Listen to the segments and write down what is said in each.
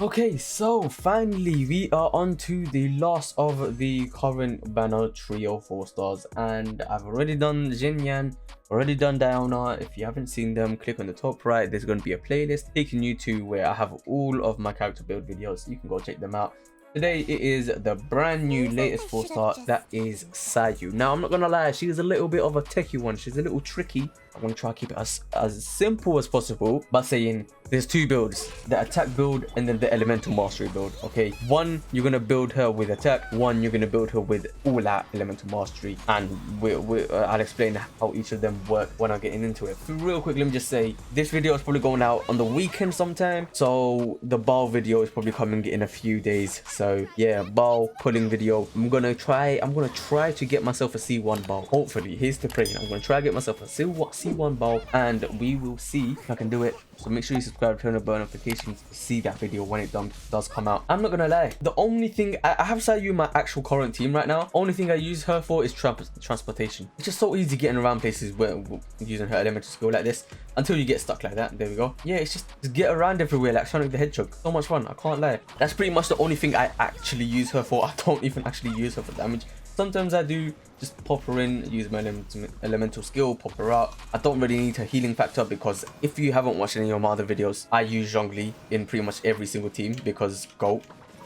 Okay, so finally we are on to the last of the current banner trio 4 stars, and I've already done Jin Yan, already done Diana. If you haven't seen them, click on the top right. There's going to be a playlist taking you to where I have all of my character build videos. You can go check them out. Today it is the brand new latest 4 star, that is Sayu. Now I'm not gonna lie, she's a little bit of a techie one. She's a little tricky. I'm gonna try to keep it as simple as possible by saying there's two builds: the attack build and then the elemental mastery build. Okay, one you're gonna build her with attack, one you're gonna build her with all out elemental mastery, and I'll explain how each of them work when I'm getting into it. Real quick, let me just say this video is probably going out on the weekend sometime, so the bow video is probably coming in a few days. So yeah, bow pulling video. I'm gonna try to get myself a C1 bow. Hopefully, here's the praying. I'm gonna try to get myself a C1 bow, and we will see if I can do it. So make sure you subscribe, turn on notifications to see that video when it does come out. I'm not gonna lie, the only thing I have Sayu in my actual current team right now. Only thing I use her for is transportation. It's just so easy getting around places where using her elemental skill like this, until you get stuck like that. There we go. Yeah, it's just get around everywhere like Sonic the Hedgehog. So much fun, I can't lie. That's pretty much the only thing I actually use her for. I don't even actually use her for damage. Sometimes I do just pop her in, use my elemental skill, pop her out. I don't really need her healing factor, because if you haven't watched any of my other videos, I use Zhongli in pretty much every single team because GOAT,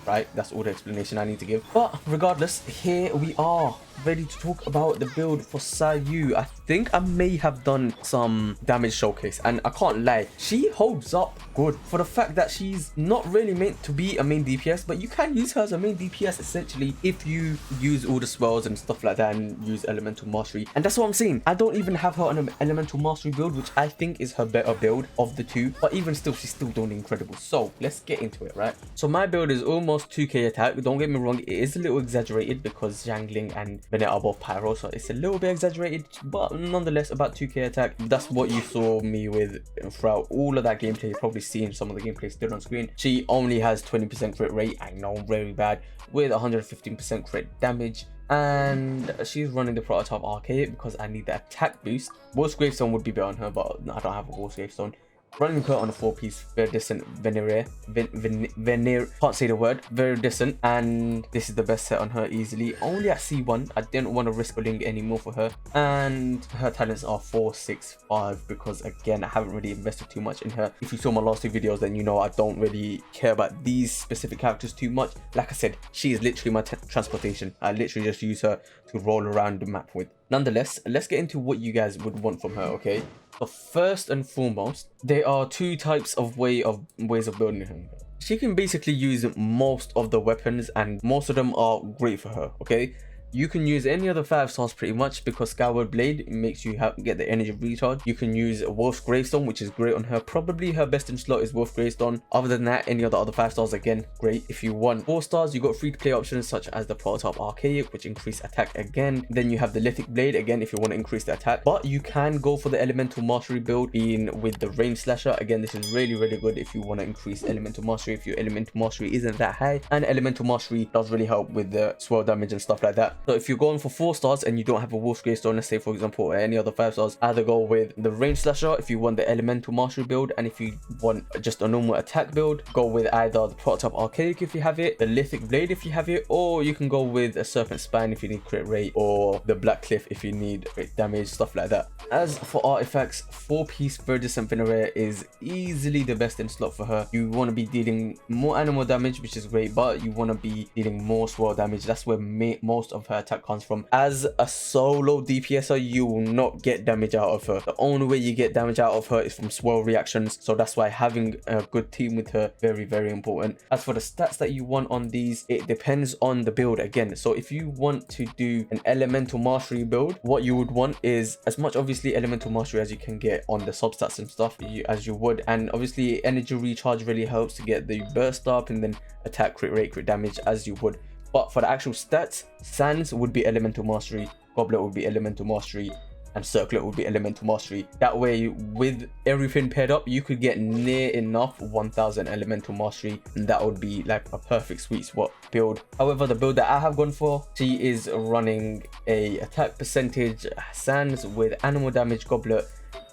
right? That's all the explanation I need to give. But regardless, here we are, ready to talk about the build for Sayu. I think I may have done some damage showcase, and I can't lie, she holds up good for the fact that she's not really meant to be a main DPS, but you can use her as a main DPS essentially if you use all the swirls and stuff like that and use elemental mastery. And that's what I'm saying. I don't even have her on an elemental mastery build, which I think is her better build of the two, but even still, she's still doing incredible. So let's get into it, right? So my build is almost 2k attack. Don't get me wrong, it is a little exaggerated because Xiangling and Bennett are both pyro, so it's a little bit exaggerated, but nonetheless about 2k attack. That's what you saw me with throughout all of that gameplay. You've probably seen some of the gameplay still on screen. She only has 20% crit rate, I know, very bad, with 115% crit damage, and she's running the prototype arcade because I need the attack boost. Wolf's Gravestone would be better on her, but I don't have a Wolf's Gravestone. Running her on a 4-piece Viridescent Veneer, can't say the word, Viridescent, and this is the best set on her easily. Only at C1, I didn't want to risk pulling any more for her, and her talents are 4, 6, 5, because again, I haven't really invested too much in her. If you saw my last two videos, then you know I don't really care about these specific characters too much. Like I said, she is literally my transportation. I literally just use her to roll around the map with. Nonetheless, let's get into what you guys would want from her, okay? So first and foremost, there are two types of ways of building her. She can basically use most of the weapons, and most of them are great for her, okay? You can use any other 5 stars pretty much, because Skyward Blade makes you get the energy recharge. You can use Wolf's Gravestone, which is great on her. Probably her best in slot is Wolf's Gravestone. Other than that, any other 5 stars, again, great. If you want 4 stars, you got free to play options such as the Prototype Archaic, which increase attack again. Then you have the Lithic Blade, again, if you want to increase the attack. But you can go for the Elemental Mastery build, being with the Range Slasher. Again, this is really, really good if you want to increase Elemental Mastery, if your Elemental Mastery isn't that high. And Elemental Mastery does really help with the swirl damage and stuff like that. So if you're going for 4 stars and you don't have a Wolf's Gravestone, let's say for example, or any other 5 stars, either go with the Range Slasher if you want the Elemental Mastery build, and if you want just a normal attack build, go with either the Prototype Archaic if you have it, the Lithic Blade if you have it, or you can go with a Serpent Spine if you need crit rate, or the Black Cliff if you need crit damage, stuff like that. As for artifacts, 4-piece Viridescent Veneer is easily the best in slot for her. You want to be dealing more animal damage, which is great, but you want to be dealing more swirl damage. That's where most of her attack comes from. As a solo DPSer, you will not get damage out of her. The only way you get damage out of her is from swirl reactions, so that's why having a good team with her, very, very important. As for the stats that you want on these, it depends on the build again. So if you want to do an Elemental Mastery build, what you would want is as much obviously Elemental Mastery as you can get on the substats and stuff, as you would, and obviously energy recharge really helps to get the burst up, and then attack, crit rate, crit damage as you would. But for the actual stats, Sands would be Elemental Mastery, Goblet would be Elemental Mastery, and Circlet would be Elemental Mastery. That way, with everything paired up, you could get near enough 1000 Elemental Mastery, and that would be like a perfect sweet spot build. However, the build that I have gone for, she is running a attack percentage Sands with animal damage Goblet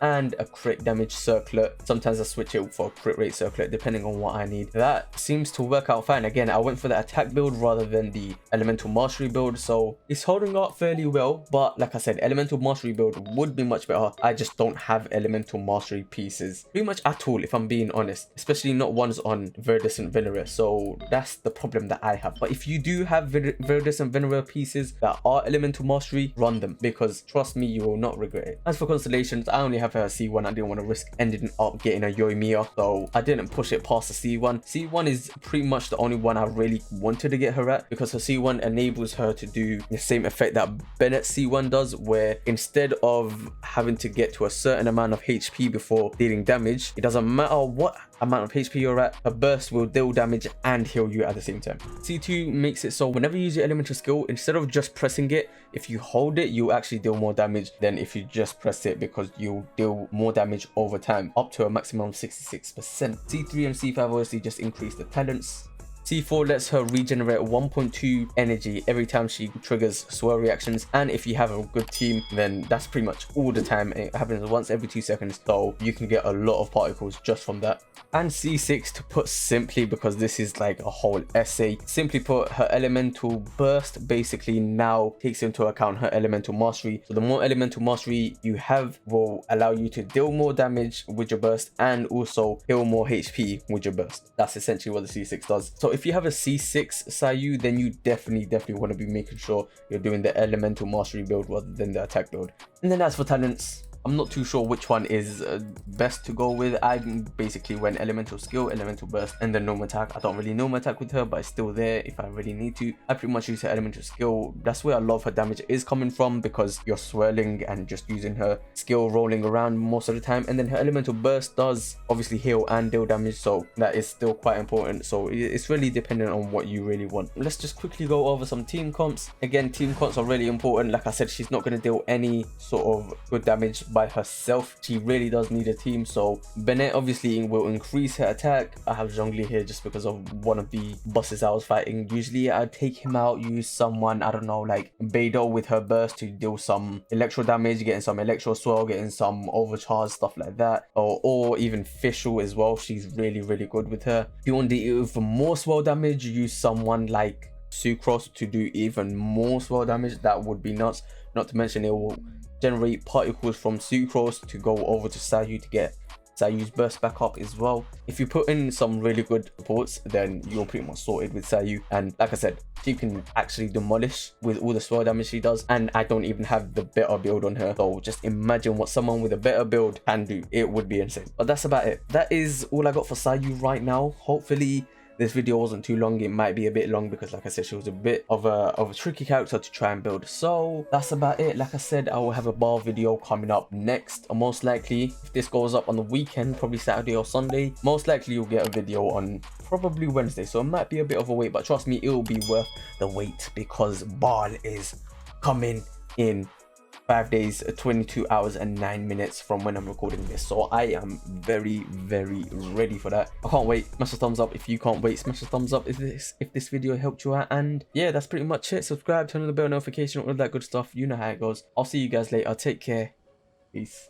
and a crit damage circlet. Sometimes I switch it for a crit rate circlet depending on what I need. That seems to work out fine. Again, I went for the attack build rather than the elemental mastery build, so it's holding up fairly well. But like I said, elemental mastery build would be much better. I just don't have elemental mastery pieces pretty much at all, if I'm being honest, especially not ones on Verdescent Venera. So that's the problem that I have. But if you do have Verdescent Venera pieces that are elemental mastery, run them, because trust me, you will not regret it. As for Constellations, I only have her C1. I didn't want to risk ending up getting a Yoimiya, so I didn't push it past the C1. C1 is pretty much the only one I really wanted to get her at, because her C1 enables her to do the same effect that Bennett's C1 does, where instead of having to get to a certain amount of HP before dealing damage, it doesn't matter what amount of HP you're at, her burst will deal damage and heal you at the same time. C2 makes it so whenever you use your elemental skill, instead of just pressing it, if you hold it, you actually deal more damage than if you just press it, because you'll deal more damage over time, up to a maximum of 66%. C3 and C5 obviously just increase the talents. C4 lets her regenerate 1.2 energy every time she triggers swirl reactions, and if you have a good team, then that's pretty much all the time. It happens once every 2 seconds, so you can get a lot of particles just from that. And C6, to put simply, because this is like a whole essay, simply put, her elemental burst basically now takes into account her elemental mastery. So the more elemental mastery you have will allow you to deal more damage with your burst and also heal more HP with your burst. That's essentially what the C6 does. So if you have a C6 Sayu, then you definitely want to be making sure you're doing the elemental mastery build rather than the attack build. And then as for talents, I'm not too sure which one is best to go with. I basically went elemental skill, elemental burst, and then normal attack. I don't really normal attack with her, but it's still there if I really need to. I pretty much use her elemental skill. That's where a lot of her damage is coming from, because you're swirling and just using her skill rolling around most of the time. And then her elemental burst does obviously heal and deal damage, so that is still quite important. So it's really dependent on what you really want. Let's just quickly go over some team comps. Again, team comps are really important. Like I said, she's not going to deal any sort of good damage by herself. She really does need a team. So Bennett obviously will increase her attack. I have Zhongli here just because of one of the bosses I was fighting. Usually I'd take him out, use someone, I don't know, like Beidou with her burst to deal some electro damage, getting some electro swirl, getting some overcharge, stuff like that. Or even Fischl as well. She's really good with her. If you want to do even more swirl damage, use someone like Sucrose to do even more swirl damage. That would be nuts. Not to mention, it will generate particles from Sucrose to go over to Sayu to get Sayu's burst back up as well. If you put in some really good supports, then you're pretty much sorted with Sayu. And like I said, she can actually demolish with all the swirl damage she does, and I don't even have the better build on her. So just imagine what someone with a better build can do. It would be insane. But that's about it. That is all I got for Sayu right now. Hopefully this video wasn't too long. It might be a bit long because, like I said, she was a bit of a tricky character to try and build. So that's about it. Like I said, I will have a bar video coming up next. Most likely, if this goes up on the weekend, probably Saturday or Sunday, most likely you'll get a video on probably Wednesday. So it might be a bit of a wait, but trust me, it will be worth the wait, because Ball is coming in 5 days, 22 hours and 9 minutes from when I'm recording this. So I am very ready for that. I can't wait. Smash a thumbs up if you can't wait. Smash a thumbs up if this video helped you out. And yeah, that's pretty much it. Subscribe, turn on the bell notification, all of that good stuff. You know how it goes. I'll see you guys later. Take care. Peace.